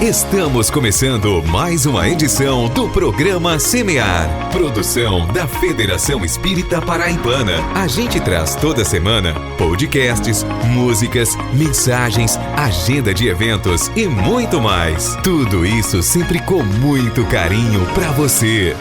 Estamos começando mais uma edição do programa Semear, produção da Federação Espírita Paraibana. A gente traz toda semana podcasts, músicas, mensagens, agenda de eventos e muito mais. Tudo isso sempre com muito carinho para você.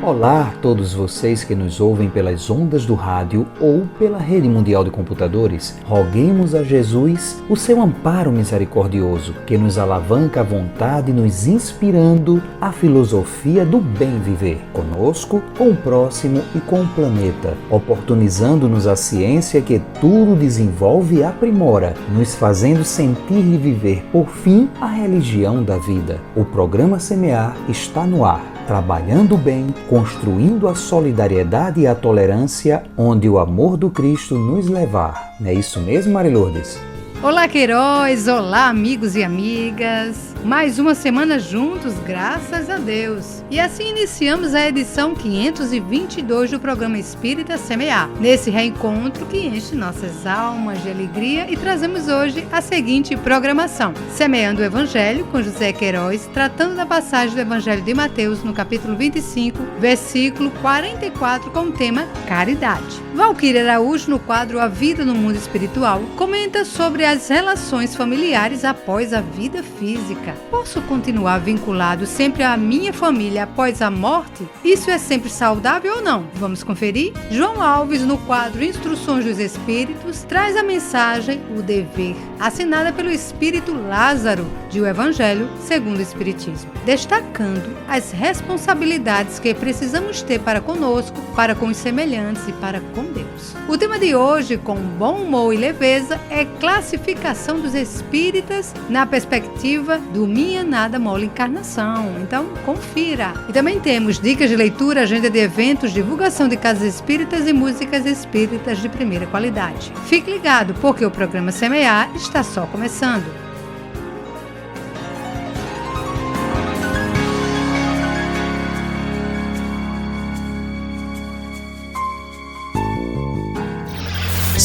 Olá a todos vocês que nos ouvem pelas ondas do rádio ou pela rede mundial de computadores. Roguemos a Jesus o seu amparo misericordioso, que nos alavanca à vontade, nos inspirando a filosofia do bem viver, conosco, com o próximo e com o planeta, oportunizando-nos a ciência que tudo desenvolve e aprimora, nos fazendo sentir e viver, por fim, a religião da vida. O programa Semear está no ar, trabalhando bem, construindo a solidariedade e a tolerância, onde o amor do Cristo nos levar. Não é isso mesmo, Mari Lourdes? Olá, Queiroz! Olá, amigos e amigas! Mais uma semana juntos, graças a Deus! E assim iniciamos a edição 522 do programa Espírita Semear, nesse reencontro que enche nossas almas de alegria, e trazemos hoje a seguinte programação: Semeando o Evangelho, com José Queiroz, tratando da passagem do Evangelho de Mateus, no capítulo 25, versículo 44, com o tema Caridade. Valquíria Araújo, no quadro A Vida no Mundo Espiritual, comenta sobre as relações familiares após a vida física. Posso continuar vinculado sempre à minha família após a morte? Isso é sempre saudável ou não? Vamos conferir? João Alves, no quadro Instruções dos Espíritos, traz a mensagem O Dever, assinada pelo Espírito Lázaro, de O Evangelho segundo o Espiritismo, destacando as responsabilidades que precisamos ter para conosco, para com os semelhantes e para com Deus. O tema de hoje, com bom humor e leveza, é classificação dos espíritas na perspectiva do Minha Nada Mole Encarnação. Então, confira. E também temos dicas de leitura, agenda de eventos, divulgação de casas espíritas e músicas espíritas de primeira qualidade. Fique ligado, porque o programa Semear está só começando.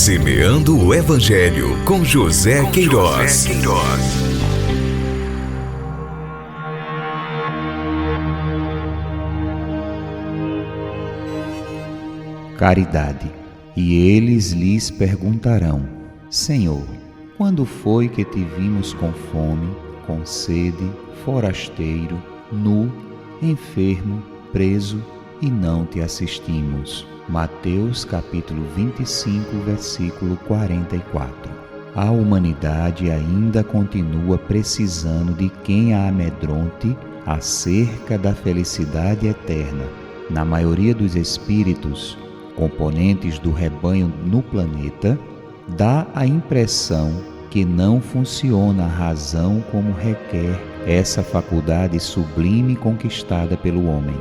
Semeando o Evangelho, com José Queiroz. Caridade. E eles lhes perguntarão: Senhor, quando foi que te vimos com fome, com sede, forasteiro, nu, enfermo, preso, e não te assistimos? Mateus capítulo 25, versículo 44. A humanidade ainda continua precisando de quem a amedronte acerca da felicidade eterna. Na maioria dos espíritos, componentes do rebanho no planeta, dá a impressão que não funciona a razão como requer essa faculdade sublime conquistada pelo homem.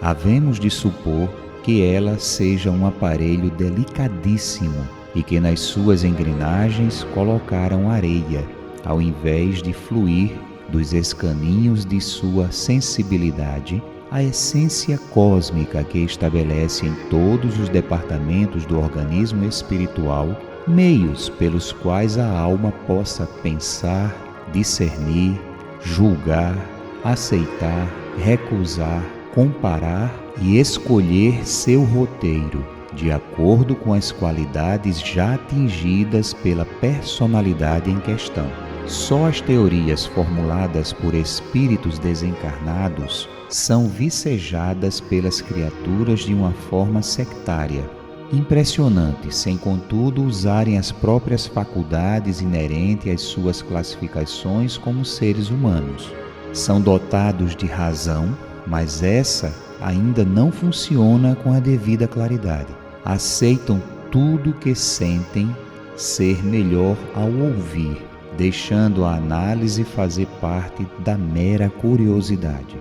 Havemos de supor que ela seja um aparelho delicadíssimo e que nas suas engrenagens colocaram areia, ao invés de fluir dos escaninhos de sua sensibilidade a essência cósmica que estabelece em todos os departamentos do organismo espiritual meios pelos quais a alma possa pensar, discernir, julgar, aceitar, recusar, comparar e escolher seu roteiro, de acordo com as qualidades já atingidas pela personalidade em questão. Só as teorias formuladas por espíritos desencarnados são vicejadas pelas criaturas de uma forma sectária. Impressionante, sem contudo usarem as próprias faculdades inerentes às suas classificações como seres humanos. São dotados de razão, mas essa ainda não funciona com a devida claridade. Aceitam tudo que sentem ser melhor ao ouvir, deixando a análise fazer parte da mera curiosidade.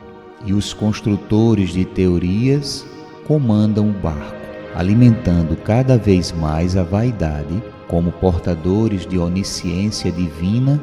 E os construtores de teorias comandam o barco, alimentando cada vez mais a vaidade como portadores de onisciência divina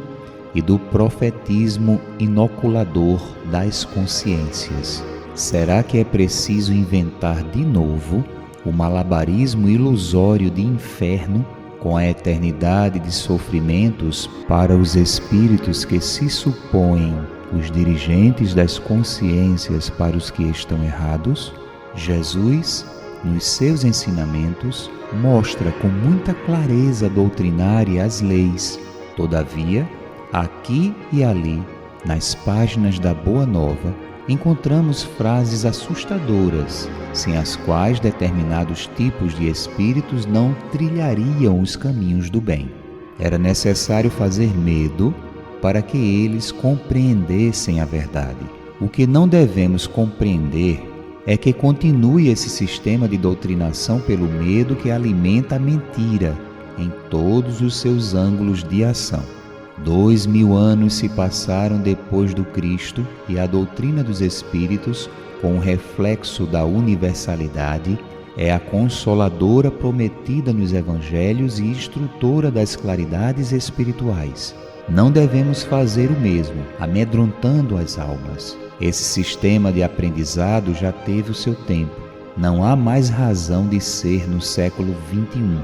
e do profetismo inoculador das consciências. Será que é preciso inventar de novo o malabarismo ilusório de inferno com a eternidade de sofrimentos para os espíritos que se supõem os dirigentes das consciências para os que estão errados? Jesus, nos seus ensinamentos, mostra com muita clareza doutrinária as leis. Todavia, aqui e ali, nas páginas da Boa Nova, encontramos frases assustadoras, sem as quais determinados tipos de espíritos não trilhariam os caminhos do bem. Era necessário fazer medo para que eles compreendessem a verdade. O que não devemos compreender é que continue esse sistema de doutrinação pelo medo que alimenta a mentira em todos os seus ângulos de ação. 2000 anos se passaram depois do Cristo e a doutrina dos Espíritos, com o reflexo da universalidade, é a consoladora prometida nos Evangelhos e instrutora das claridades espirituais. Não devemos fazer o mesmo, amedrontando as almas. Esse sistema de aprendizado já teve o seu tempo. Não há mais razão de ser no século XXI,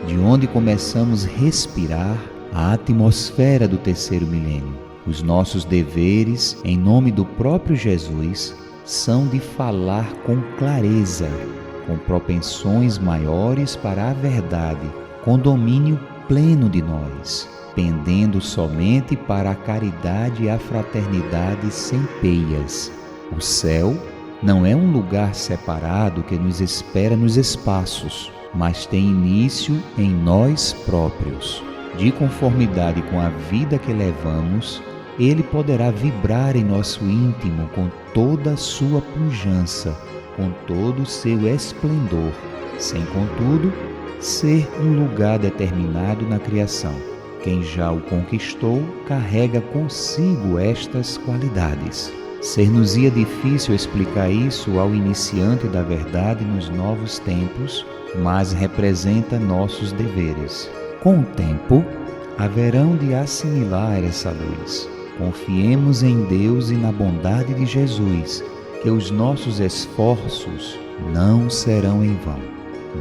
de onde começamos a respirar a atmosfera do terceiro milênio. Os nossos deveres, em nome do próprio Jesus, são de falar com clareza, com propensões maiores para a verdade, com domínio pleno de nós, pendendo somente para a caridade e a fraternidade sem peias. O céu não é um lugar separado que nos espera nos espaços, mas tem início em nós próprios. De conformidade com a vida que levamos, ele poderá vibrar em nosso íntimo com toda a sua pujança, com todo o seu esplendor, sem, contudo, ser um lugar determinado na criação. Quem já o conquistou carrega consigo estas qualidades. Ser-nos-ia difícil explicar isso ao iniciante da verdade nos novos tempos, mas representa nossos deveres. Com o tempo, haverão de assimilar essa luz. Confiemos em Deus e na bondade de Jesus, que os nossos esforços não serão em vão.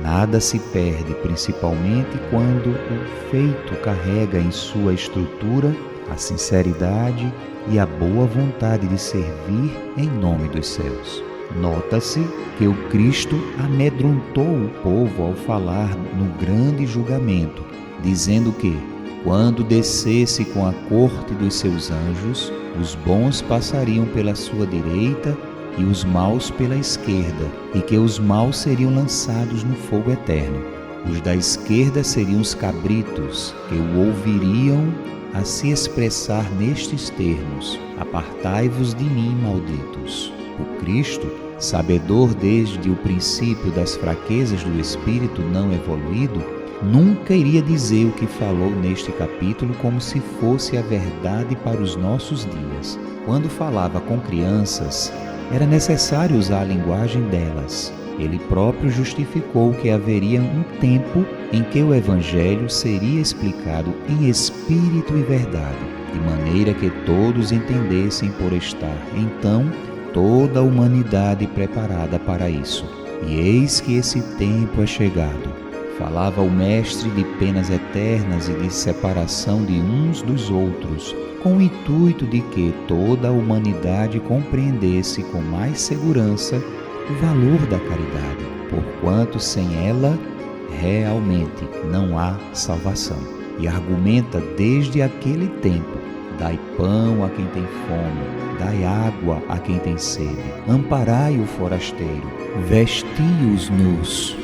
Nada se perde, principalmente quando o feito carrega em sua estrutura a sinceridade e a boa vontade de servir em nome dos céus. Nota-se que o Cristo amedrontou o povo ao falar no grande julgamento, dizendo que, quando descesse com a corte dos seus anjos, os bons passariam pela sua direita e os maus pela esquerda, e que os maus seriam lançados no fogo eterno. Os da esquerda seriam os cabritos, que o ouviriam a se expressar nestes termos: apartai-vos de mim, malditos. O Cristo, sabedor desde o princípio das fraquezas do espírito não evoluído, nunca iria dizer o que falou neste capítulo como se fosse a verdade para os nossos dias. Quando falava com crianças, era necessário usar a linguagem delas. Ele próprio justificou que haveria um tempo em que o Evangelho seria explicado em espírito e verdade, de maneira que todos entendessem por estar, então, toda a humanidade preparada para isso. E eis que esse tempo é chegado. Falava o Mestre de penas eternas e de separação de uns dos outros, com o intuito de que toda a humanidade compreendesse com mais segurança o valor da caridade, porquanto sem ela realmente não há salvação. E argumenta desde aquele tempo: dai pão a quem tem fome, dai água a quem tem sede, amparai o forasteiro, vesti os nus,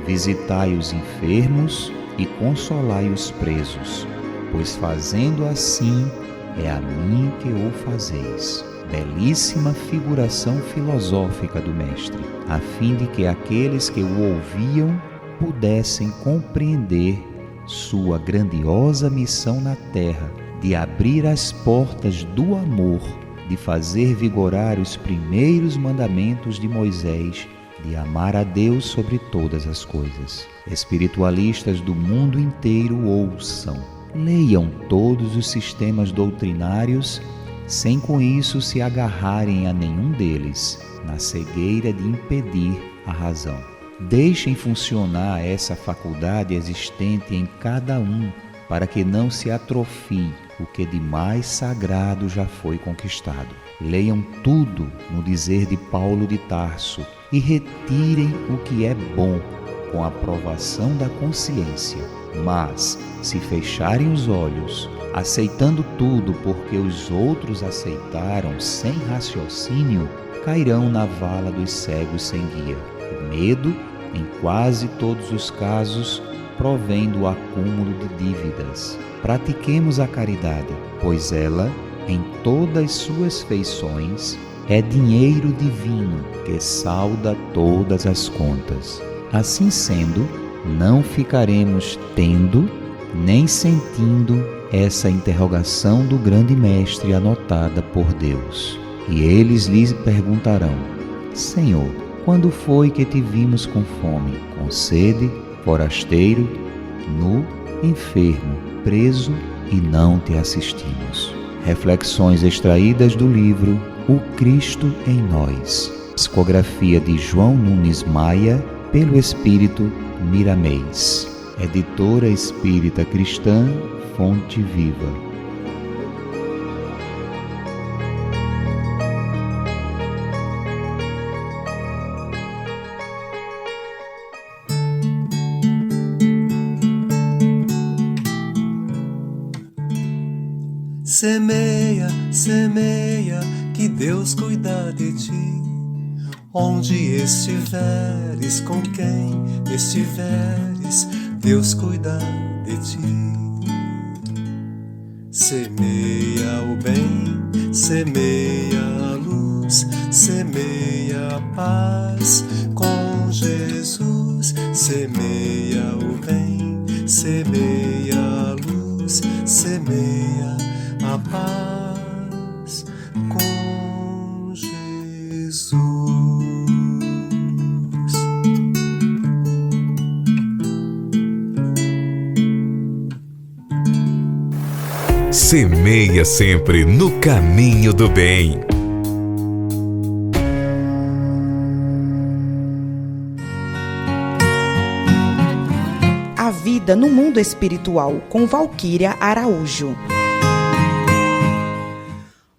visitai os enfermos e consolai os presos, pois fazendo assim é a mim que o fazeis. Belíssima figuração filosófica do Mestre, a fim de que aqueles que o ouviam pudessem compreender sua grandiosa missão na terra, de abrir as portas do amor, de fazer vigorar os primeiros mandamentos de Moisés, de amar a Deus sobre todas as coisas. Espiritualistas do mundo inteiro ouçam, leiam todos os sistemas doutrinários, sem com isso se agarrarem a nenhum deles, na cegueira de impedir a razão. Deixem funcionar essa faculdade existente em cada um, para que não se atrofie o que de mais sagrado já foi conquistado. Leiam tudo no dizer de Paulo de Tarso e retirem o que é bom com a aprovação da consciência. Mas, se fecharem os olhos, aceitando tudo porque os outros aceitaram sem raciocínio, cairão na vala dos cegos sem guia. O medo, em quase todos os casos, provém do acúmulo de dívidas. Pratiquemos a caridade, pois ela, em todas suas feições, é dinheiro divino que salda todas as contas. Assim sendo, não ficaremos tendo nem sentindo essa interrogação do grande mestre anotada por Deus. E eles lhe perguntarão: Senhor, quando foi que te vimos com fome, com sede, forasteiro, nu, enfermo, preso e não te assistimos? Reflexões extraídas do livro O Cristo em Nós. Psicografia de João Nunes Maia, pelo Espírito Miramês. Editora Espírita Cristã, Fonte Viva. Semeia, semeia, que Deus cuida de ti. Onde estiveres, com quem estiveres, Deus cuida de ti. Semeia o bem, semeia a luz, semeia a paz com Jesus. Semeia o bem, semeia a luz, semeia a paz com Jesus. Semeia sempre no caminho do bem. A vida no mundo espiritual, com Valquíria Araújo.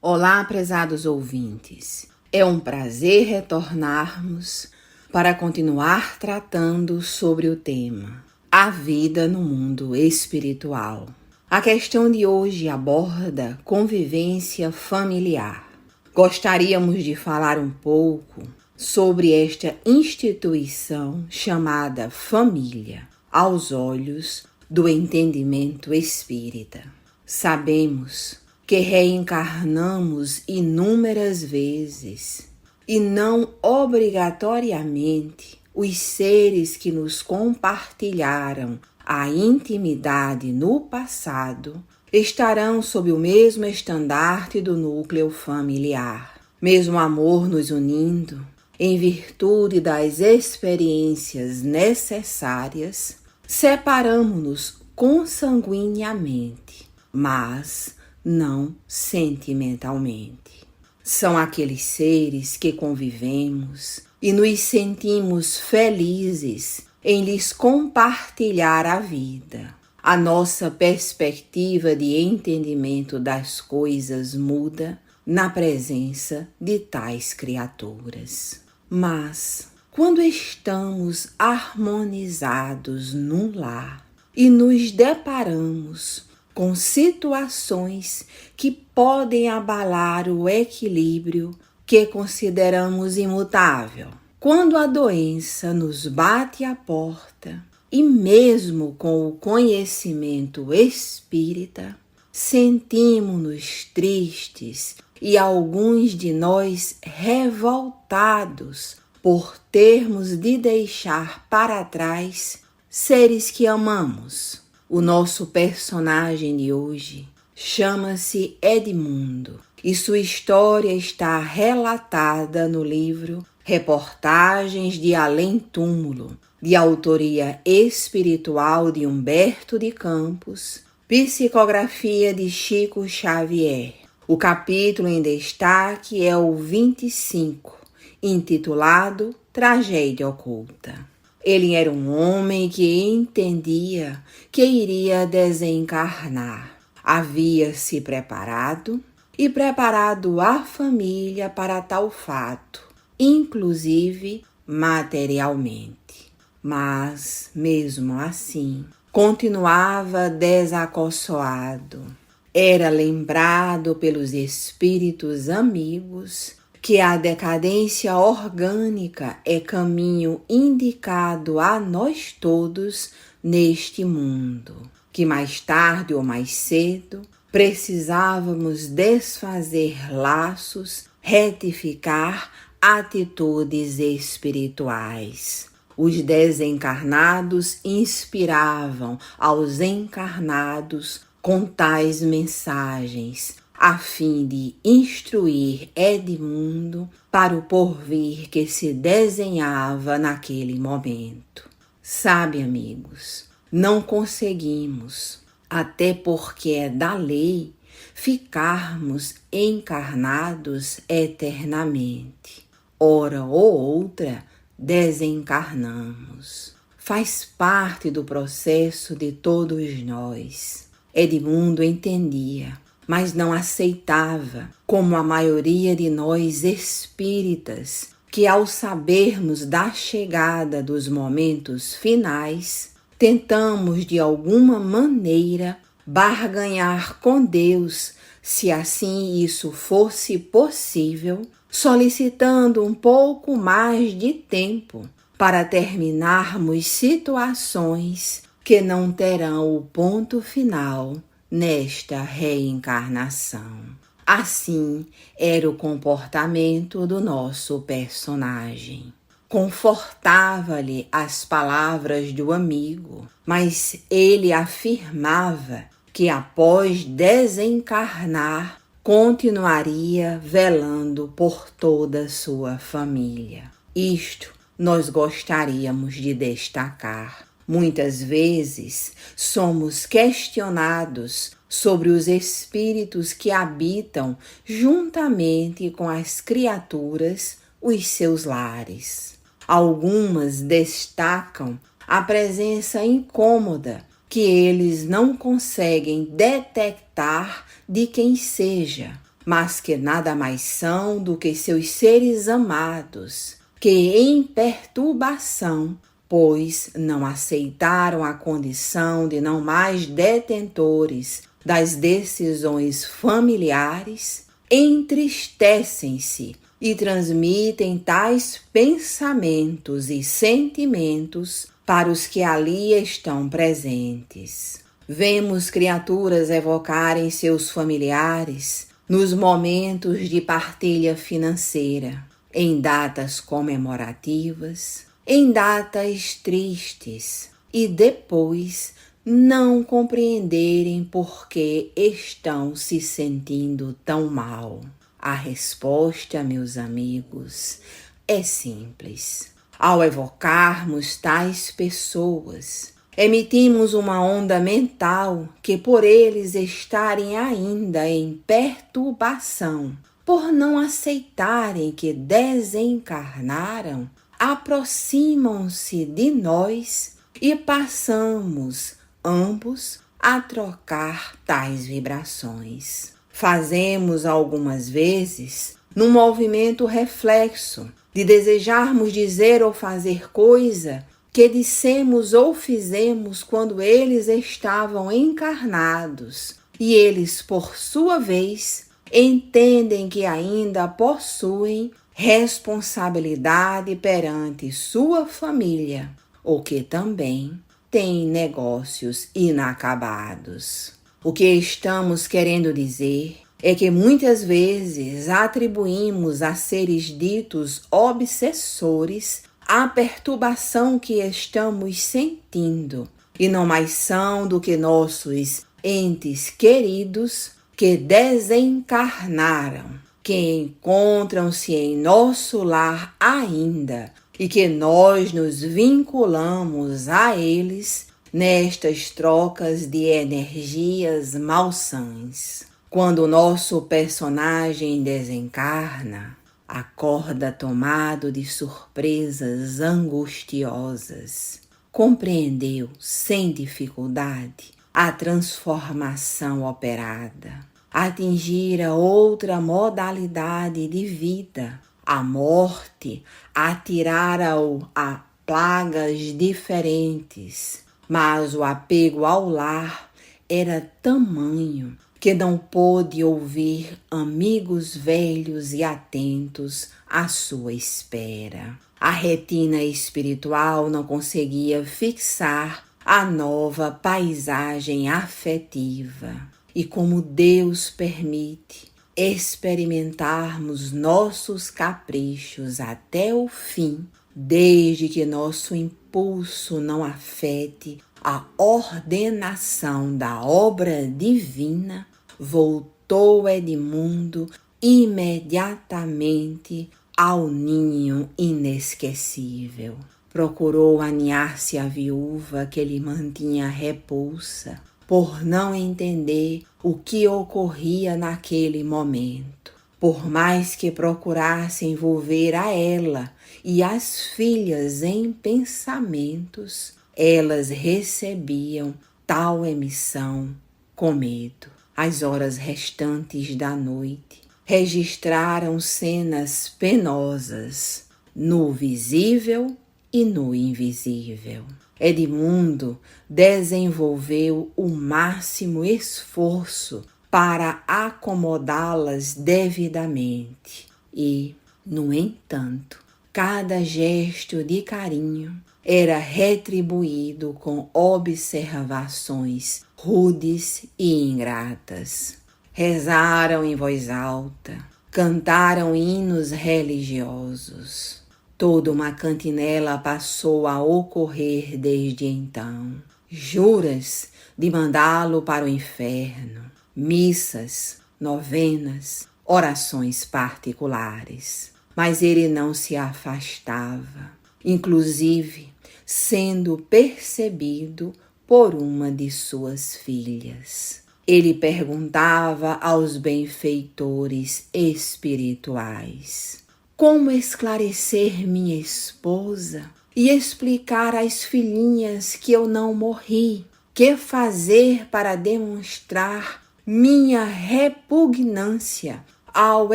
Olá, prezados ouvintes. É um prazer retornarmos para continuar tratando sobre o tema A Vida no Mundo Espiritual. A questão de hoje aborda convivência familiar. Gostaríamos de falar um pouco sobre esta instituição chamada família, aos olhos do entendimento espírita. Sabemos que reencarnamos inúmeras vezes e não obrigatoriamente os seres que nos compartilharam a intimidade no passado estarão sob o mesmo estandarte do núcleo familiar. Mesmo amor nos unindo, em virtude das experiências necessárias, separamo-nos consanguineamente, mas não sentimentalmente. São aqueles seres que convivemos e nos sentimos felizes em lhes compartilhar a vida. A nossa perspectiva de entendimento das coisas muda na presença de tais criaturas. Mas, quando estamos harmonizados num lar e nos deparamos com situações que podem abalar o equilíbrio que consideramos imutável, quando a doença nos bate à porta, e mesmo com o conhecimento espírita, sentimos-nos tristes e alguns de nós revoltados por termos de deixar para trás seres que amamos. O nosso personagem de hoje chama-se Edmundo e sua história está relatada no livro Reportagens de Além Túmulo, de autoria espiritual de Humberto de Campos, psicografia de Chico Xavier. O capítulo em destaque é o 25 intitulado Tragédia Oculta. Ele era um homem que entendia que iria desencarnar. Havia se preparado e preparado a família para tal fato, inclusive materialmente. Mas, mesmo assim, continuava desacossoado. Era lembrado pelos espíritos amigos que a decadência orgânica é caminho indicado a nós todos neste mundo, que mais tarde ou mais cedo precisávamos desfazer laços, retificar atitudes espirituais. Os desencarnados inspiravam aos encarnados com tais mensagens, a fim de instruir Edmundo para o porvir que se desenhava naquele momento. Sabe, amigos, não conseguimos, até porque é da lei, ficarmos encarnados eternamente. Hora ou outra, desencarnamos. Faz parte do processo de todos nós. Edmundo entendia, mas não aceitava, como a maioria de nós espíritas, que ao sabermos da chegada dos momentos finais, tentamos de alguma maneira barganhar com Deus, se assim isso fosse possível, solicitando um pouco mais de tempo para terminarmos situações que não terão o ponto final nesta reencarnação. Assim era o comportamento do nosso personagem. Confortava-lhe as palavras do amigo, mas ele afirmava que após desencarnar continuaria velando por toda sua família. Isto nós gostaríamos de destacar. Muitas vezes somos questionados sobre os espíritos que habitam juntamente com as criaturas os seus lares. Algumas destacam a presença incômoda que eles não conseguem detectar de quem seja, mas que nada mais são do que seus seres amados, que em perturbação, pois não aceitaram a condição de não mais detentores das decisões familiares, entristecem-se e transmitem tais pensamentos e sentimentos para os que ali estão presentes. Vemos criaturas evocarem seus familiares nos momentos de partilha financeira, em datas comemorativas, em datas tristes, e depois não compreenderem por que estão se sentindo tão mal. A resposta, meus amigos, é simples. Ao evocarmos tais pessoas, emitimos uma onda mental que, por eles estarem ainda em perturbação, por não aceitarem que desencarnaram, aproximam-se de nós e passamos ambos a trocar tais vibrações. Fazemos algumas vezes num movimento reflexo de desejarmos dizer ou fazer coisa que dissemos ou fizemos quando eles estavam encarnados, e eles, por sua vez, entendem que ainda possuem responsabilidade perante sua família, ou que também têm negócios inacabados. O que estamos querendo dizer é que muitas vezes atribuímos a seres ditos obsessores a perturbação que estamos sentindo, e não mais são do que nossos entes queridos que desencarnaram, que encontram-se em nosso lar ainda e que nós nos vinculamos a eles nestas trocas de energias malsãs. Quando o nosso personagem desencarna, acorda tomado de surpresas angustiosas. Compreendeu sem dificuldade a transformação operada. Atingira outra modalidade de vida. A morte atirara-o a plagas diferentes, mas o apego ao lar era tamanho que não pôde ouvir amigos velhos e atentos à sua espera. A retina espiritual não conseguia fixar a nova paisagem afetiva. E como Deus permite experimentarmos nossos caprichos até o fim, desde que nosso impulso não afete a ordenação da obra divina, voltou Edmundo imediatamente ao ninho inesquecível. Procurou aninhar-se à viúva que lhe mantinha repulsa, por não entender o que ocorria naquele momento. Por mais que procurasse envolver a ela e as filhas em pensamentos, elas recebiam tal emissão com medo. As horas restantes da noite registraram cenas penosas no visível e no invisível. Edmundo desenvolveu o máximo esforço para acomodá-las devidamente e, no entanto, cada gesto de carinho era retribuído com observações rudes e ingratas. Rezaram em voz alta, cantaram hinos religiosos. Toda uma cantinela passou a ocorrer desde então. Juras de mandá-lo para o inferno, missas, novenas, orações particulares. Mas ele não se afastava, inclusive sendo percebido por uma de suas filhas. Ele perguntava aos benfeitores espirituais: como esclarecer minha esposa e explicar às filhinhas que eu não morri? Que fazer para demonstrar minha repugnância ao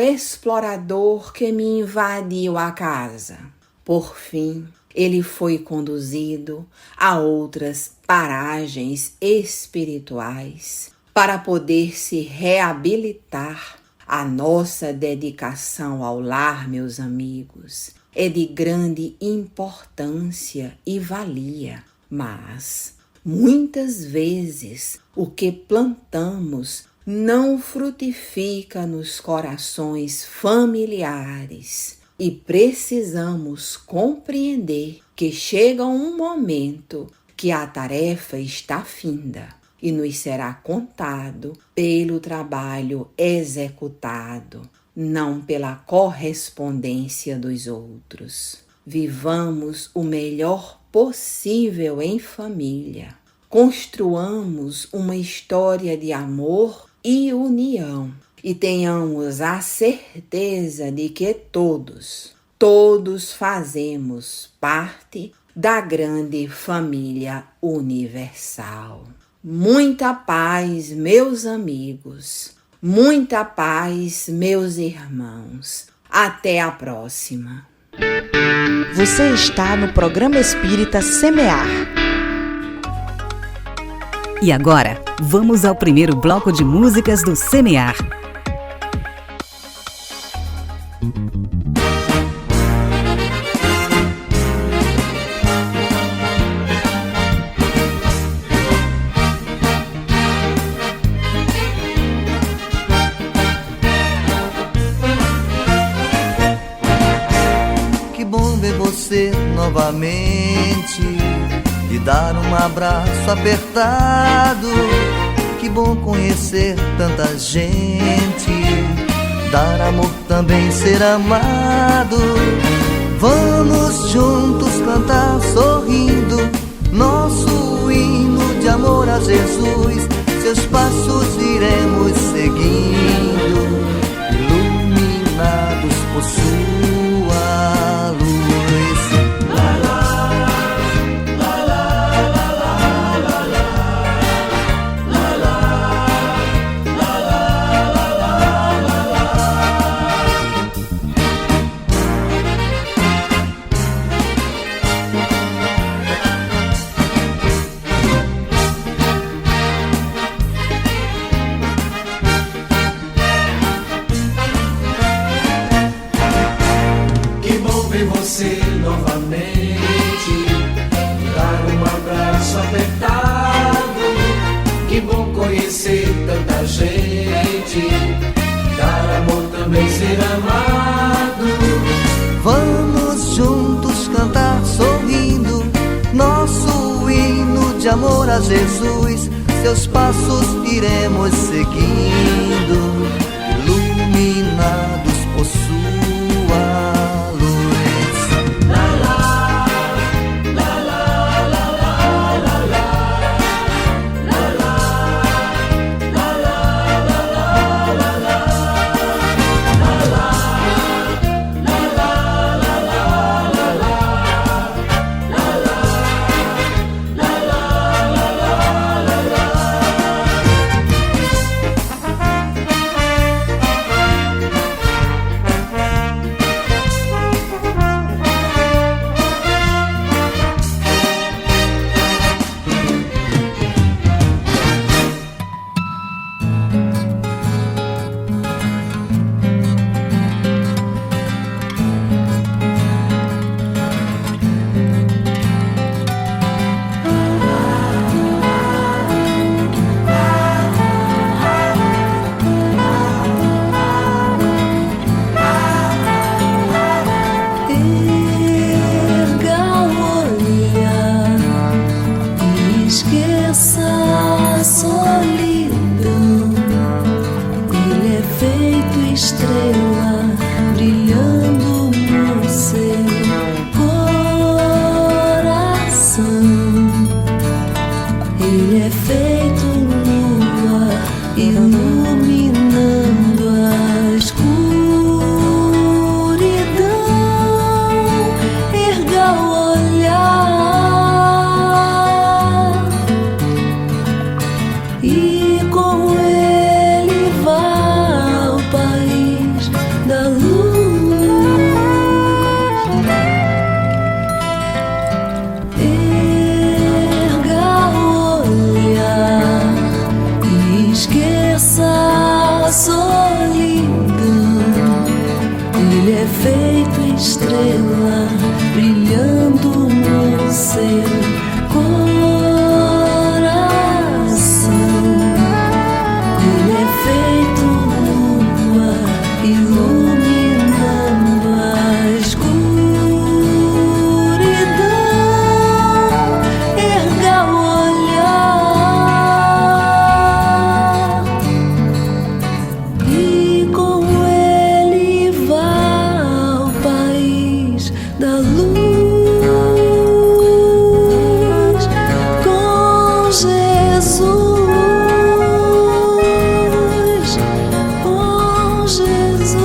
explorador que me invadiu a casa? Por fim, ele foi conduzido a outras paragens espirituais para poder se reabilitar. A nossa dedicação ao lar, meus amigos, é de grande importância e valia, mas muitas vezes o que plantamos não frutifica nos corações familiares e precisamos compreender que chega um momento que a tarefa está finda e nos será contado pelo trabalho executado, não pela correspondência dos outros. Vivamos o melhor possível em família. Construamos uma história de amor e união e tenhamos a certeza de que todos fazemos parte da grande família universal. Muita paz, meus amigos. Muita paz, meus irmãos. Até a próxima. Você está no programa Espírita Semear. E agora, vamos ao primeiro bloco de músicas do Semear. Novamente e dar um abraço apertado. Que bom conhecer tanta gente, dar amor também ser amado. Vamos juntos cantar sorrindo nosso hino de amor a Jesus. Seus passos iremos seguindo, iluminados por sua abraço apertado. Que bom conhecer tanta gente, dar amor também ser amado. Vamos juntos cantar sorrindo nosso hino de amor a Jesus. Seus passos iremos seguindo, iluminados por sua luz. La la, la la, la la, la la, la la, la la, la la, la la, estrela brilhando no seu coração. Ele é feito lua iluminando a escuridão. Erga o olhar e com ele vá ao país da luz, com Jesus, com Jesus,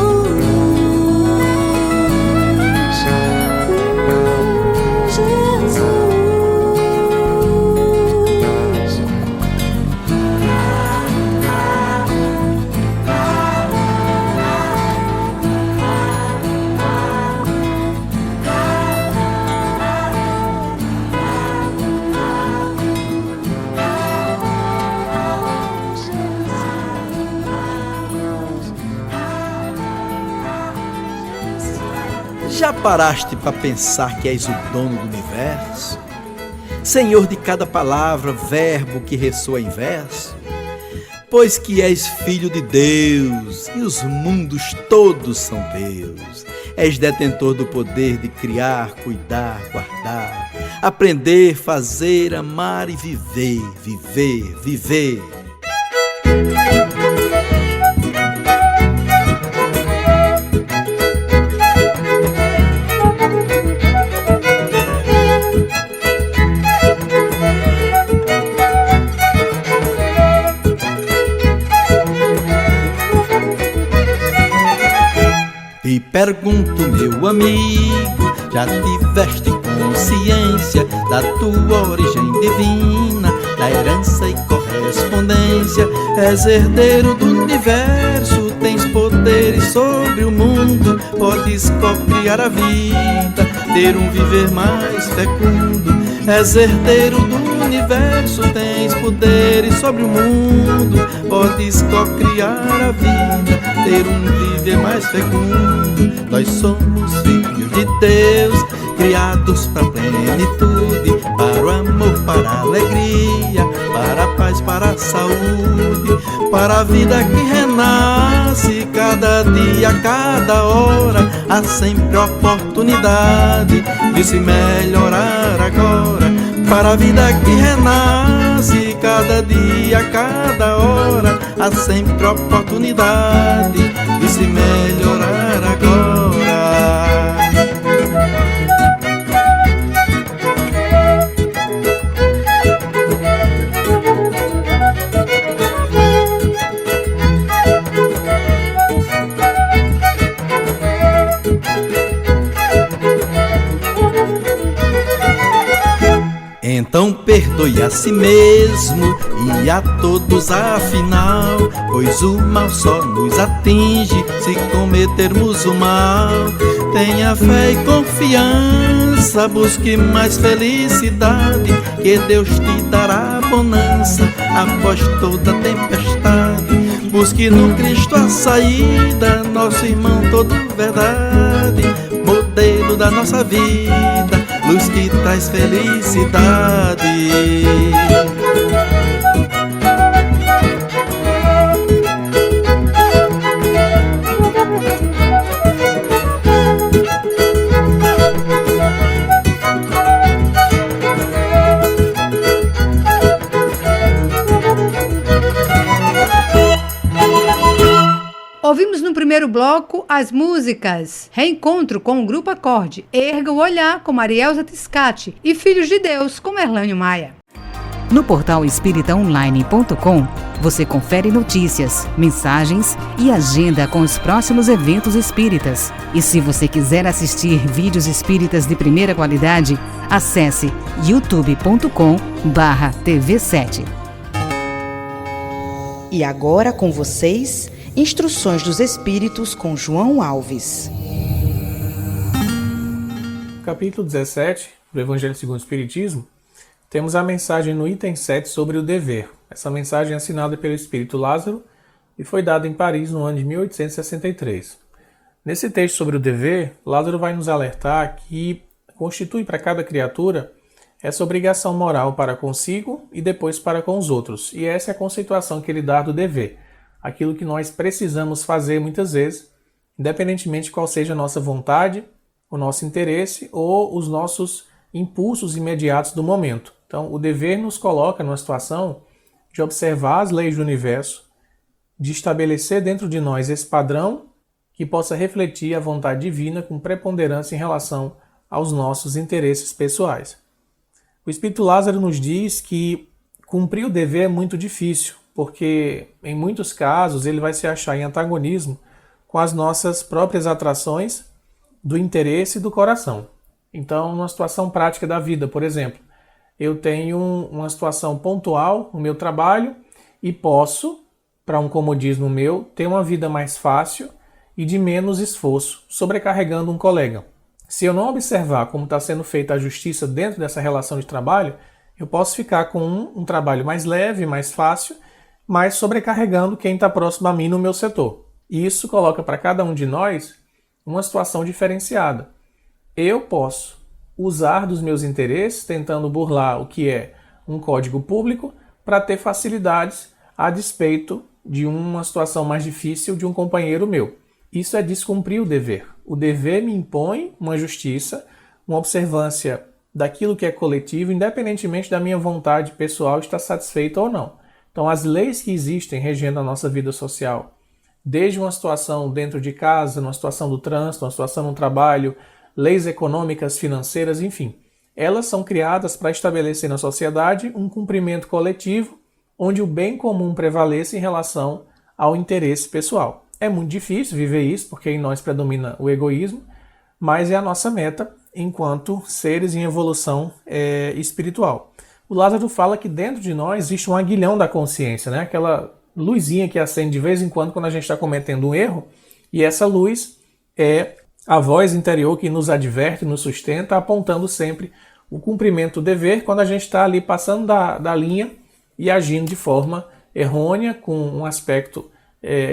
Já paraste para pensar que és o dono do universo? Senhor de cada palavra, verbo que ressoa em verso? Pois que és filho de Deus e os mundos todos são teus. És detentor do poder de criar, cuidar, guardar, aprender, fazer, amar e viver, viver, viver. E pergunto, meu amigo, já tiveste consciência da tua origem divina, da herança e correspondência? És herdeiro do universo, tens poderes sobre o mundo, podes cocriar a vida, ter um viver mais fecundo. És herdeiro do universo, tens poderes sobre o mundo, podes cocriar a vida, ter um viver mais fecundo. Nós somos filhos de Deus, criados para a plenitude, para o amor, para a alegria. para a saúde, para a vida que renasce cada dia, cada hora. Há sempre oportunidade de se melhorar agora, para a vida que renasce cada dia, cada hora. Há sempre oportunidade de se melhorar agora. Então perdoe a si mesmo e a todos afinal, pois o mal só nos atinge se cometermos o mal. Tenha fé e confiança, busque mais felicidade, que Deus te dará bonança após toda tempestade. Busque no Cristo a saída, nosso irmão todo verdade, modelo da nossa vida, luz que traz felicidade. Ouvimos no primeiro bloco as músicas Reencontro com o Grupo Acorde, Erga o Olhar com Marielza Tiscati e Filhos de Deus com Erlânio Maia. No portal espíritaonline.com você confere notícias, mensagens e agenda com os próximos eventos espíritas. E se você quiser assistir vídeos espíritas de primeira qualidade, acesse youtube.com/tv7. E agora com vocês, Instruções dos Espíritos com João Alves. Capítulo 17 do Evangelho segundo o Espiritismo, temos a mensagem no item 7 sobre o dever. Essa mensagem é assinada pelo Espírito Lázaro e foi dada em Paris no ano de 1863. Nesse texto sobre o dever, Lázaro vai nos alertar que constitui para cada criatura essa obrigação moral para consigo e depois para com os outros. E essa é a conceituação que ele dá do dever. Aquilo que nós precisamos fazer muitas vezes, independentemente de qual seja a nossa vontade, o nosso interesse ou os nossos impulsos imediatos do momento. Então, o dever nos coloca numa situação de observar as leis do universo, de estabelecer dentro de nós esse padrão que possa refletir a vontade divina com preponderância em relação aos nossos interesses pessoais. O Espírito Lázaro nos diz que cumprir o dever é muito difícil, porque em muitos casos ele vai se achar em antagonismo com as nossas próprias atrações do interesse e do coração. Então, numa situação prática da vida, por exemplo, eu tenho uma situação pontual no meu trabalho e posso, para um comodismo meu, ter uma vida mais fácil e de menos esforço, sobrecarregando um colega. Se eu não observar como está sendo feita a justiça dentro dessa relação de trabalho, eu posso ficar com um trabalho mais leve, mais fácil, mas sobrecarregando quem está próximo a mim no meu setor. E isso coloca para cada um de nós uma situação diferenciada. Eu posso usar dos meus interesses, tentando burlar o que é um código público, para ter facilidades a despeito de uma situação mais difícil de um companheiro meu. Isso é descumprir o dever. O dever me impõe uma justiça, uma observância daquilo que é coletivo, independentemente da minha vontade pessoal estar satisfeita ou não. Então, as leis que existem regendo a nossa vida social, desde uma situação dentro de casa, uma situação do trânsito, uma situação no trabalho, leis econômicas, financeiras, enfim, elas são criadas para estabelecer na sociedade um cumprimento coletivo onde o bem comum prevaleça em relação ao interesse pessoal. É muito difícil viver isso, porque em nós predomina o egoísmo, mas é a nossa meta enquanto seres em evolução espiritual. O Lázaro fala que dentro de nós existe um aguilhão da consciência, né? Aquela luzinha que acende de vez em quando a gente está cometendo um erro, e essa luz é a voz interior que nos adverte, nos sustenta, apontando sempre o cumprimento do dever quando a gente está ali passando da linha e agindo de forma errônea, com um aspecto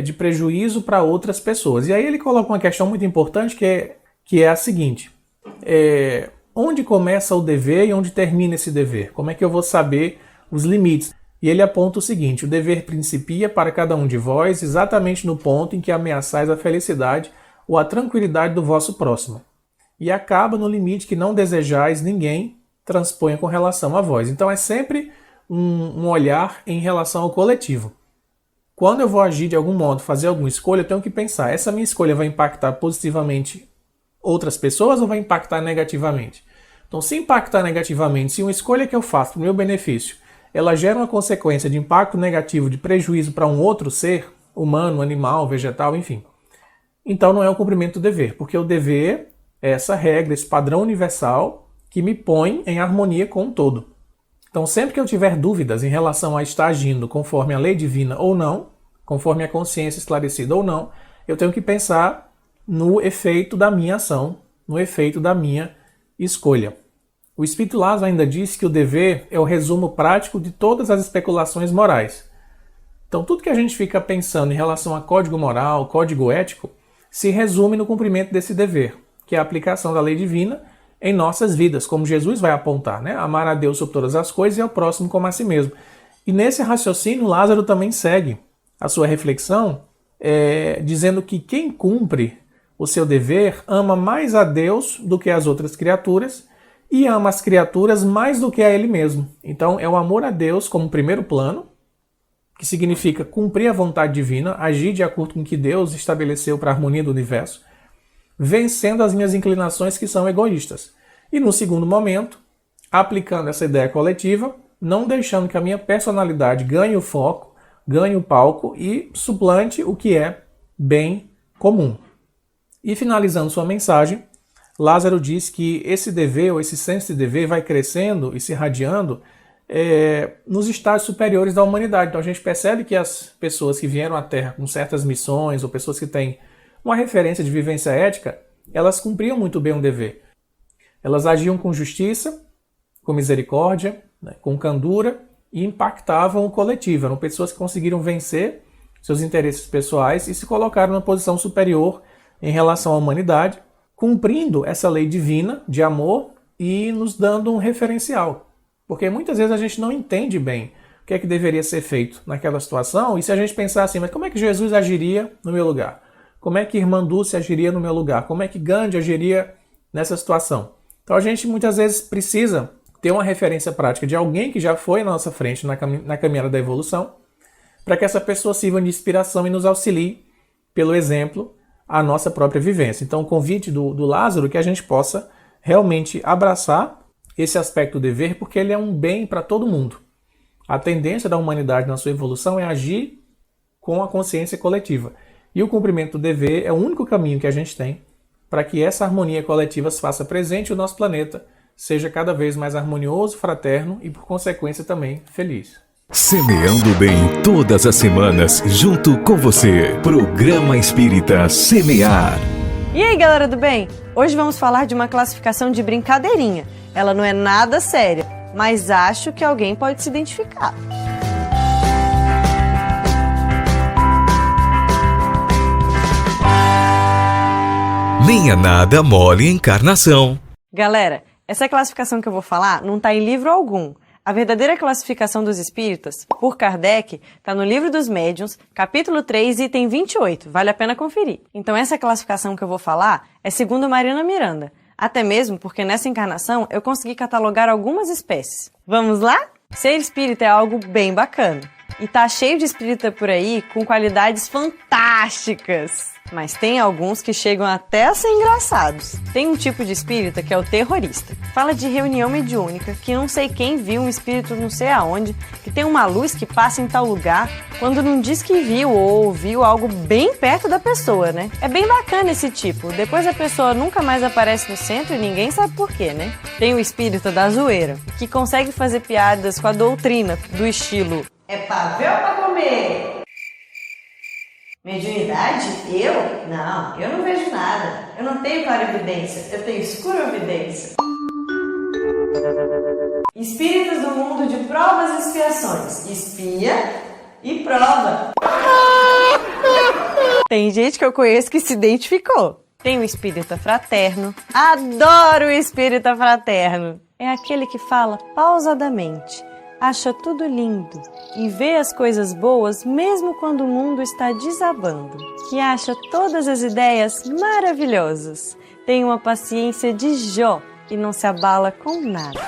de prejuízo para outras pessoas. E aí ele coloca uma questão muito importante que é a seguinte: onde começa o dever e onde termina esse dever? Como é que eu vou saber os limites? E ele aponta o seguinte: o dever principia para cada um de vós exatamente no ponto em que ameaçais a felicidade ou a tranquilidade do vosso próximo, e acaba no limite que não desejais ninguém transponha com relação a vós. Então é sempre um olhar em relação ao coletivo. Quando eu vou agir de algum modo, fazer alguma escolha, eu tenho que pensar, essa minha escolha vai impactar positivamente outras pessoas ou vai impactar negativamente? Então, se impactar negativamente, se uma escolha que eu faço para o meu benefício, ela gera uma consequência de impacto negativo, de prejuízo para um outro ser, humano, animal, vegetal, enfim, então não é o cumprimento do dever, porque o dever é essa regra, esse padrão universal que me põe em harmonia com o todo. Então, sempre que eu tiver dúvidas em relação a estar agindo conforme a lei divina ou não, conforme a consciência esclarecida ou não, eu tenho que pensar no efeito da minha ação, no efeito da minha escolha. O Espírito Lázaro ainda disse que o dever é o resumo prático de todas as especulações morais. Então, tudo que a gente fica pensando em relação a código moral, código ético, se resume no cumprimento desse dever, que é a aplicação da lei divina em nossas vidas, como Jesus vai apontar, né? Amar a Deus sobre todas as coisas e ao próximo como a si mesmo. E nesse raciocínio, Lázaro também segue a sua reflexão, dizendo que quem cumpre o seu dever ama mais a Deus do que as outras criaturas e ama as criaturas mais do que a ele mesmo. Então é o amor a Deus como primeiro plano, que significa cumprir a vontade divina, agir de acordo com o que Deus estabeleceu para a harmonia do universo, vencendo as minhas inclinações que são egoístas. E no segundo momento, aplicando essa ideia coletiva, não deixando que a minha personalidade ganhe o foco, ganhe o palco e suplante o que é bem comum. E finalizando sua mensagem, Lázaro diz que esse dever, ou esse senso de dever, vai crescendo e se irradiando nos estágios superiores da humanidade. Então a gente percebe que as pessoas que vieram à Terra com certas missões, ou pessoas que têm uma referência de vivência ética, elas cumpriam muito bem o dever. Elas agiam com justiça, com misericórdia, né, com candura e impactavam o coletivo. Eram pessoas que conseguiram vencer seus interesses pessoais e se colocaram numa posição superior em relação à humanidade, cumprindo essa lei divina de amor e nos dando um referencial. Porque muitas vezes a gente não entende bem o que é que deveria ser feito naquela situação, e se a gente pensar assim, mas como é que Jesus agiria no meu lugar? Como é que Irmã Dulce agiria no meu lugar? Como é que Gandhi agiria nessa situação? Então a gente muitas vezes precisa ter uma referência prática de alguém que já foi na nossa frente na caminhada da evolução, para que essa pessoa sirva de inspiração e nos auxilie, pelo exemplo, a nossa própria vivência. Então o convite do Lázaro é que a gente possa realmente abraçar esse aspecto do dever, porque ele é um bem para todo mundo. A tendência da humanidade na sua evolução é agir com a consciência coletiva. E o cumprimento do dever é o único caminho que a gente tem para que essa harmonia coletiva se faça presente e o nosso planeta seja cada vez mais harmonioso, fraterno e, por consequência, também feliz. Semeando bem todas as semanas, junto com você. Programa Espírita Semear. E aí, galera do bem? Hoje vamos falar de uma classificação de brincadeirinha. Ela não é nada séria, mas acho que alguém pode se identificar. Nem é nada mole encarnação. Galera, essa classificação que eu vou falar não está em livro algum. A verdadeira classificação dos espíritas, por Kardec, está no Livro dos Médiuns, capítulo 3, item 28. Vale a pena conferir. Então essa classificação que eu vou falar é segundo Mariana Miranda. Até mesmo porque nessa encarnação eu consegui catalogar algumas espécies. Vamos lá? Ser espírita é algo bem bacana. E tá cheio de espírita por aí com qualidades fantásticas. Mas tem alguns que chegam até a ser engraçados. Tem um tipo de espírita que é o terrorista. Fala de reunião mediúnica, que não sei quem viu um espírito não sei aonde, que tem uma luz que passa em tal lugar, quando não diz que viu ou ouviu algo bem perto da pessoa, né? É bem bacana esse tipo. Depois a pessoa nunca mais aparece no centro e ninguém sabe por quê, né? Tem o espírita da zoeira, que consegue fazer piadas com a doutrina do estilo é pra ver ou pra comer? Mediunidade? Eu? Não, eu não vejo nada. Eu não tenho clarividência, eu tenho escurovidência. Espíritas do mundo de provas e expiações. Espia e prova. Tem gente que eu conheço que se identificou. Tem o espírita fraterno. Adoro o espírita fraterno. É aquele que fala pausadamente, acha tudo lindo e vê as coisas boas mesmo quando o mundo está desabando, que acha todas as ideias maravilhosas, tem uma paciência de Jó e não se abala com nada.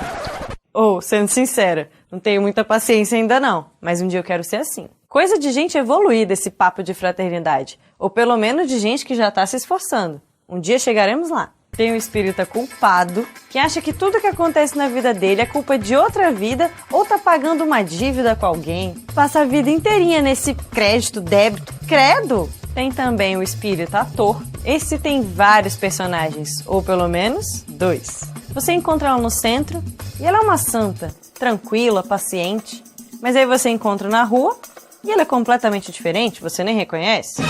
Sendo sincera, não tenho muita paciência ainda não, mas um dia eu quero ser assim. Coisa de gente evoluída esse papo de fraternidade, ou pelo menos de gente que já está se esforçando. Um dia chegaremos lá. Tem um espírita culpado que acha que tudo que acontece na vida dele é culpa de outra vida ou tá pagando uma dívida com alguém. Passa a vida inteirinha nesse crédito, débito, credo! Tem também o espírita ator. Esse tem vários personagens, ou pelo menos 2. Você encontra ela no centro e ela é uma santa, tranquila, paciente. Mas aí você encontra na rua e ela é completamente diferente, você nem reconhece.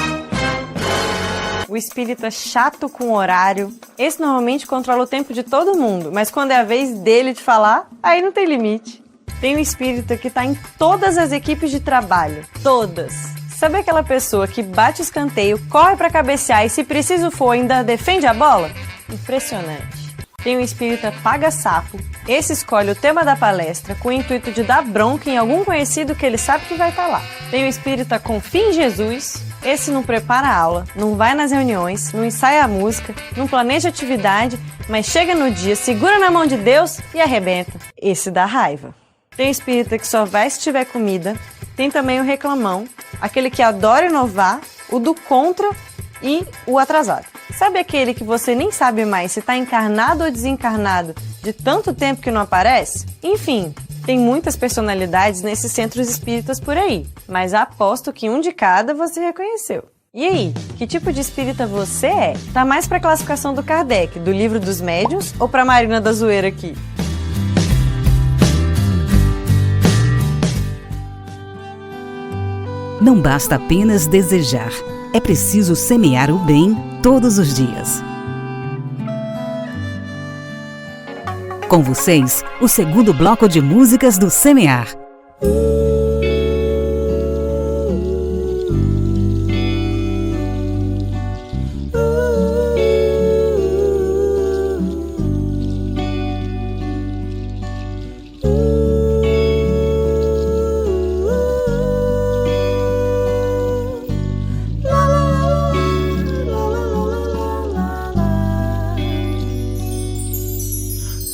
O espírita chato com horário, esse normalmente controla o tempo de todo mundo, mas quando é a vez dele de falar, aí não tem limite. Tem um espírita que está em todas as equipes de trabalho, todas. Sabe aquela pessoa que bate escanteio, corre para cabecear e se preciso for ainda defende a bola? Impressionante. Tem um espírita paga-sapo, esse escolhe o tema da palestra com o intuito de dar bronca em algum conhecido que ele sabe que vai estar lá. Tem um espírita confia em Jesus, esse não prepara a aula, não vai nas reuniões, não ensaia a música, não planeja atividade, mas chega no dia, segura na mão de Deus e arrebenta. Esse dá raiva. Tem um espírita que só vai se tiver comida, tem também o reclamão, aquele que adora inovar, o do contra e o atrasado. Sabe aquele que você nem sabe mais se está encarnado ou desencarnado de tanto tempo que não aparece? Enfim, tem muitas personalidades nesses centros espíritas por aí, mas aposto que um de cada você reconheceu. E aí, que tipo de espírita você é? Tá mais pra classificação do Kardec, do Livro dos Médiuns, ou pra Marina da Zoeira aqui? Não basta apenas desejar, é preciso semear o bem todos os dias. Com vocês, o segundo bloco de músicas do Semear.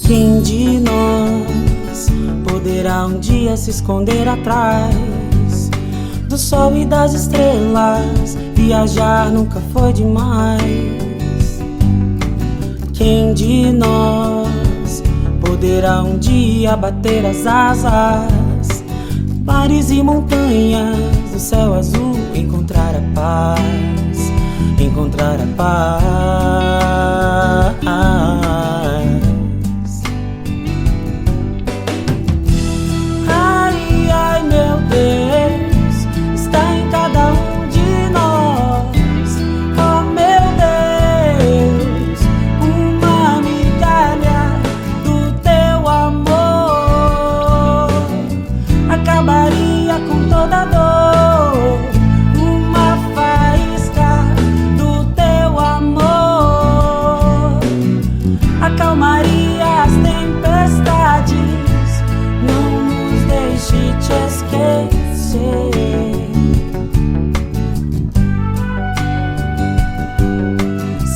Quem de nós poderá um dia se esconder atrás do sol e das estrelas? Viajar nunca foi demais. Quem de nós poderá um dia bater as asas, mares e montanhas, no céu azul encontrar a paz, encontrar a paz?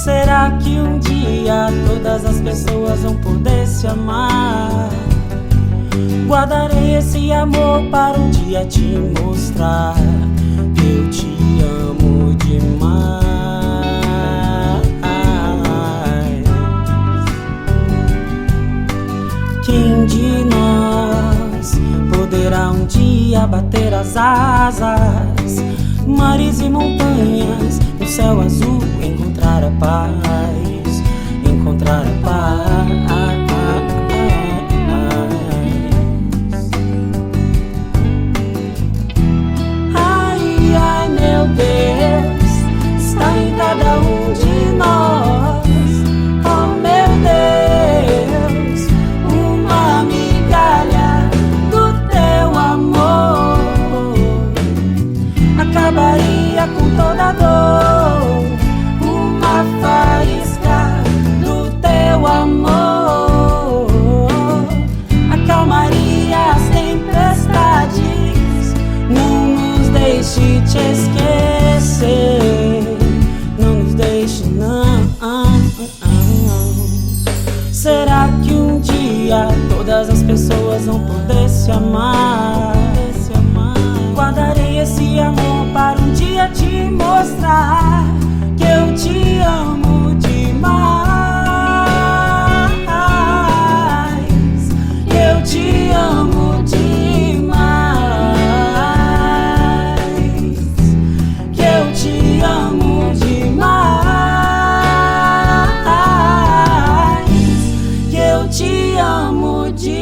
Será que um dia todas as pessoas vão poder se amar? Guardarei esse amor para um dia te mostrar. Eu te amo demais. Quem de nós poderá um dia bater as asas, mares e montanhas, no céu azul encontrar a paz, encontrar a paz? Ai, ai, meu Deus, está em cada um de nós. Oh, meu Deus, uma migalha do teu amor acabaria com toda dor. Uma faísca vidas vão poder se amar. Guardarei esse amor para um dia te mostrar que eu te amo demais, que eu te amo demais, que eu te amo demais, que eu te amo demais.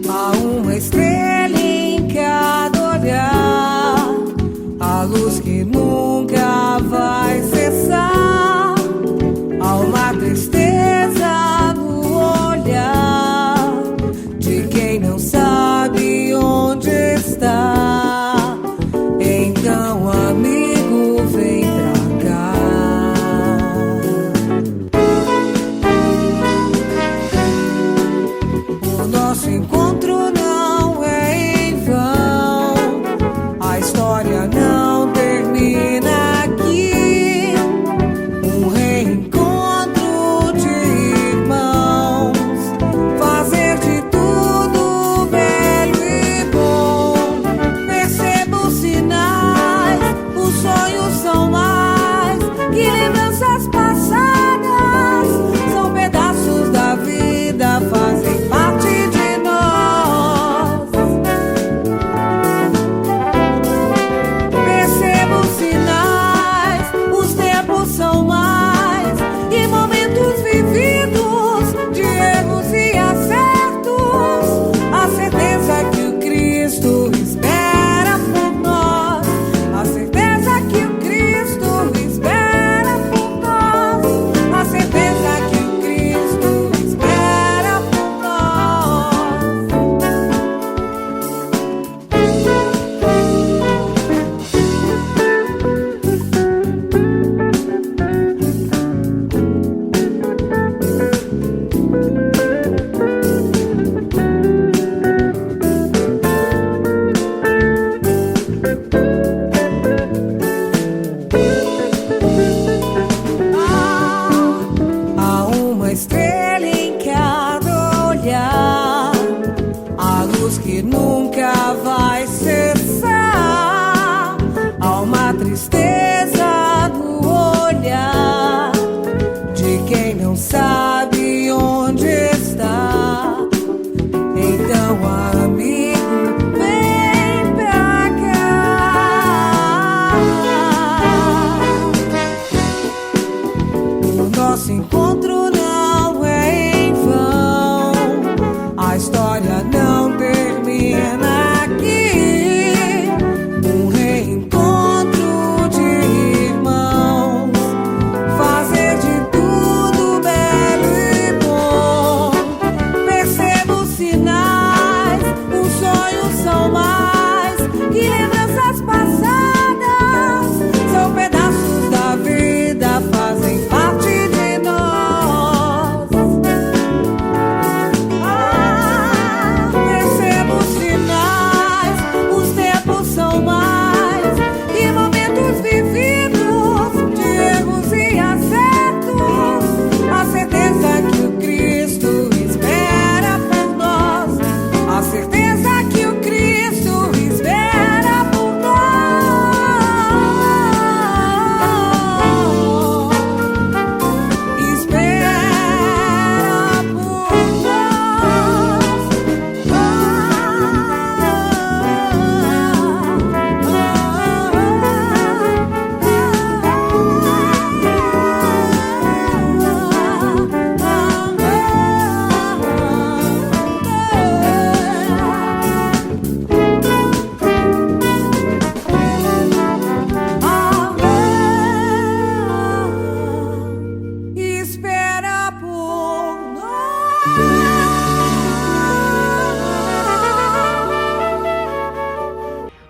Há uma estrela em cada olhar, a luz que nunca vai cessar. Há uma tristeza no olhar de quem não sabe onde está. Então, amigo, vem pra cá. O nosso encontro não é em vão, a história não termina aqui. Um reencontro de irmãos, fazer de tudo belo e bom. Percebo os sinais, os sonhos são mais que lembranças passadas. São pedaços da vida, fazem parte de nós. Percebo os sinais, os tempos são mais e momentos vividos de erros e acertos. A certeza que o Cristo espera por nós, a certeza que o Cristo espera por nós, a certeza que o Cristo espera por Há uma estrela em cada olhar, a luz que nunca vai cessar. Há uma tristeza no olhar de quem não sabe onde está. Então, amigo, vem pra cá. O nosso encontro não é em vão, a história não termina aqui. Um reencontro de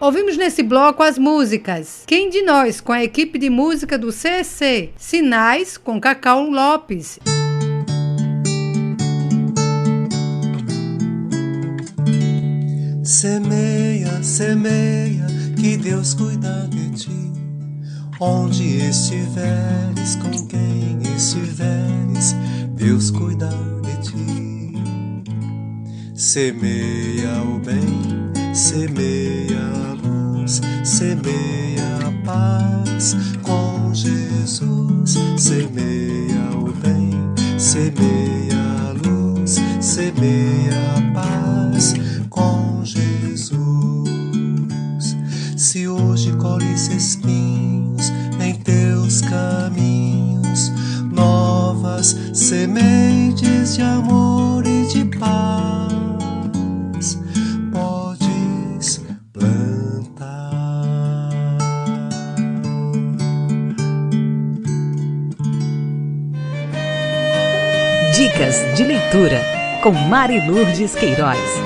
Ouvimos nesse bloco as músicas Quem de Nós, com a equipe de música do CEC, Sinais, com Cacau Lopes. Semeia, semeia, que Deus cuida de ti. Onde estiveres, com quem estiveres, Deus cuida de ti. Semeia o bem, semeia a luz, semeia a paz com Jesus. Semeia o bem, semeia a luz, semeia a paz com Jesus. Se hoje colhes espinhos em teus caminhos, novas sementes de amor e de paz podes plantar. Dicas de leitura com Mari Lourdes Queiroz.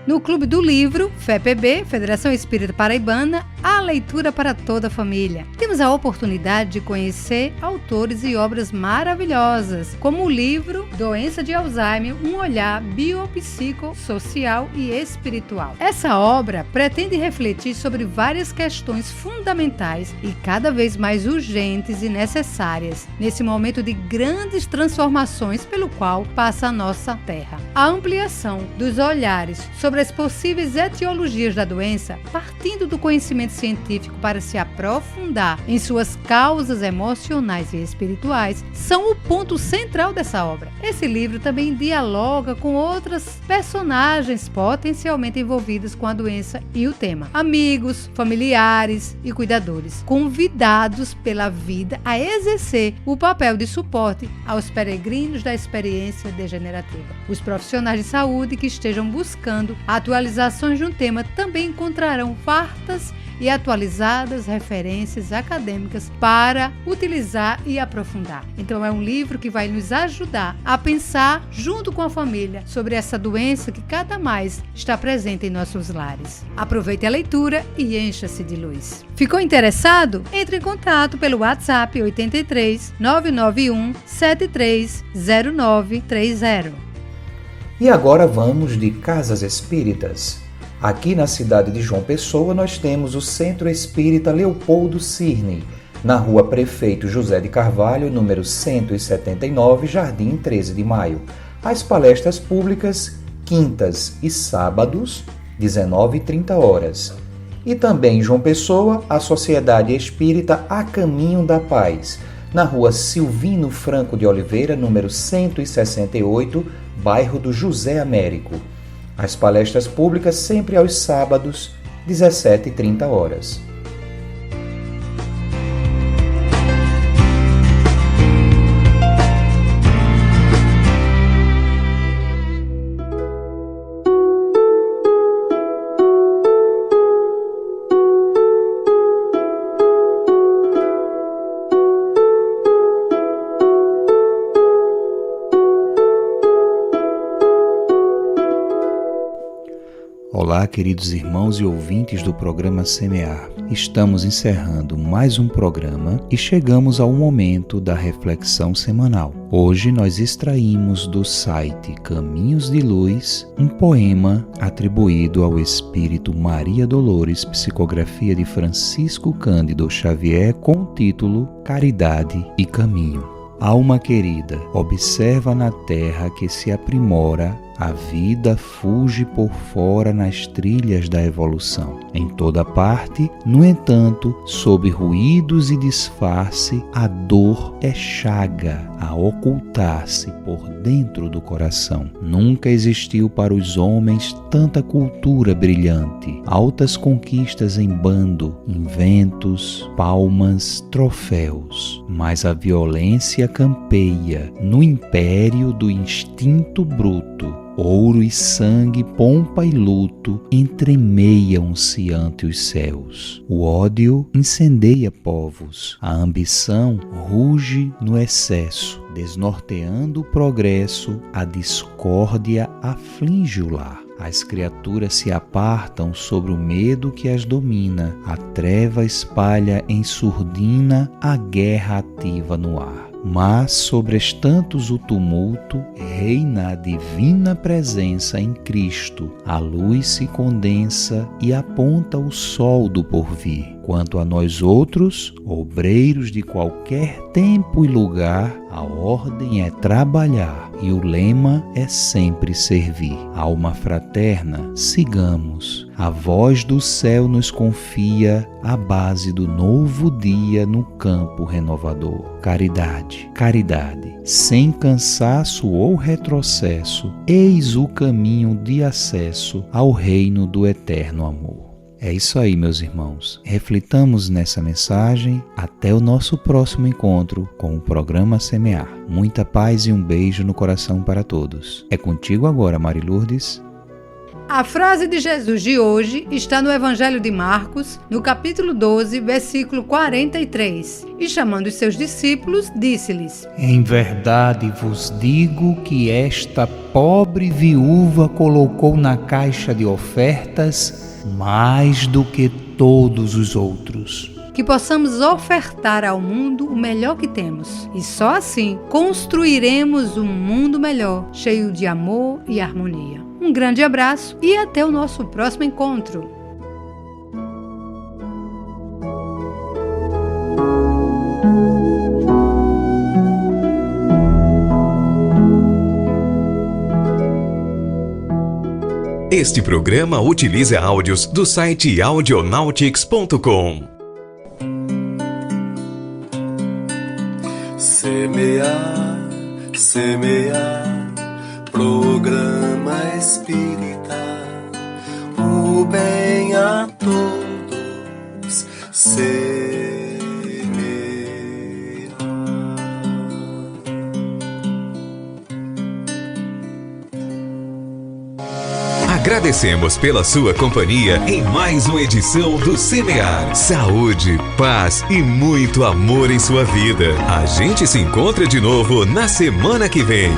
No Clube do Livro, FEPB, Federação Espírita Paraibana, a leitura para toda a família. Temos a oportunidade de conhecer autores e obras maravilhosas, como o livro Doença de Alzheimer, um olhar biopsicossocial e espiritual. Essa obra pretende refletir sobre várias questões fundamentais e cada vez mais urgentes e necessárias nesse momento de grandes transformações pelo qual passa a nossa Terra. A ampliação dos olhares sobre as possíveis etiologias da doença, partindo do conhecimento científico para se aprofundar em suas causas emocionais e espirituais, são o ponto central dessa obra. Esse livro também dialoga com outras personagens potencialmente envolvidas com a doença e o tema. Amigos, familiares e cuidadores, convidados pela vida a exercer o papel de suporte aos peregrinos da experiência degenerativa. Os profissionais de saúde que estejam buscando atualizações de um tema também encontrarão fartas e atualizadas referências acadêmicas para utilizar e aprofundar. Então é um livro que vai nos ajudar a pensar junto com a família sobre essa doença que cada mais está presente em nossos lares. Aproveite a leitura e encha-se de luz. Ficou interessado? Entre em contato pelo WhatsApp 83 991 730930. E agora vamos de Casas Espíritas. Aqui na cidade de João Pessoa nós temos o Centro Espírita Leopoldo Cirne, na rua Prefeito José de Carvalho, número 179, Jardim 13 de Maio. As palestras públicas, quintas e sábados, 19h30. E também em João Pessoa, a Sociedade Espírita A Caminho da Paz, na rua Silvino Franco de Oliveira, número 168, bairro do José Américo. As palestras públicas sempre aos sábados, 17h30. Olá, queridos irmãos e ouvintes do programa Semear. Estamos encerrando mais um programa e chegamos ao momento da reflexão semanal. Hoje nós extraímos do site Caminhos de Luz um poema atribuído ao Espírito Maria Dolores, psicografia de Francisco Cândido Xavier, com o título Caridade e Caminho. Alma querida, observa na terra que se aprimora A vida fuge por fora nas trilhas da evolução. Em toda parte, no entanto, sob ruídos e disfarce, a dor é chaga a ocultar-se por dentro do coração. Nunca existiu para os homens tanta cultura brilhante, altas conquistas em bando, inventos, palmas, troféus. Mas a violência campeia no império do instinto bruto. Ouro e sangue, pompa e luto entremeiam-se ante os céus. O ódio incendeia povos. A ambição ruge no excesso. Desnorteando o progresso, a discórdia aflige o lar. As criaturas se apartam sobre o medo que as domina. A treva espalha em surdina a guerra ativa no ar. Mas, sobrestantos o tumulto, reina a divina presença em Cristo. A luz se condensa e aponta o sol do porvir. Quanto a nós outros, obreiros de qualquer tempo e lugar, a ordem é trabalhar e o lema é sempre servir. Alma fraterna, sigamos. A voz do céu nos confia a base do novo dia no campo renovador. Caridade, caridade, sem cansaço ou retrocesso, eis o caminho de acesso ao reino do eterno amor. É isso aí, meus irmãos. Reflitamos nessa mensagem. Até o nosso próximo encontro com o programa Semear. Muita paz e um beijo no coração para todos. É contigo agora, Mari Lourdes. A frase de Jesus de hoje está no Evangelho de Marcos, no capítulo 12, versículo 43. E chamando os seus discípulos, disse-lhes: Em verdade vos digo que esta pobre viúva colocou na caixa de ofertas mais do que todos os outros. Que possamos ofertar ao mundo o melhor que temos. E só assim construiremos um mundo melhor, cheio de amor e harmonia. Um grande abraço e até o nosso próximo encontro. Este programa utiliza áudios do site audionautics.com. Semear, semear, programa espírita, o bem a todos semear. Agradecemos pela sua companhia em mais uma edição do Semear. Saúde, paz e muito amor em sua vida. A gente se encontra de novo na semana que vem.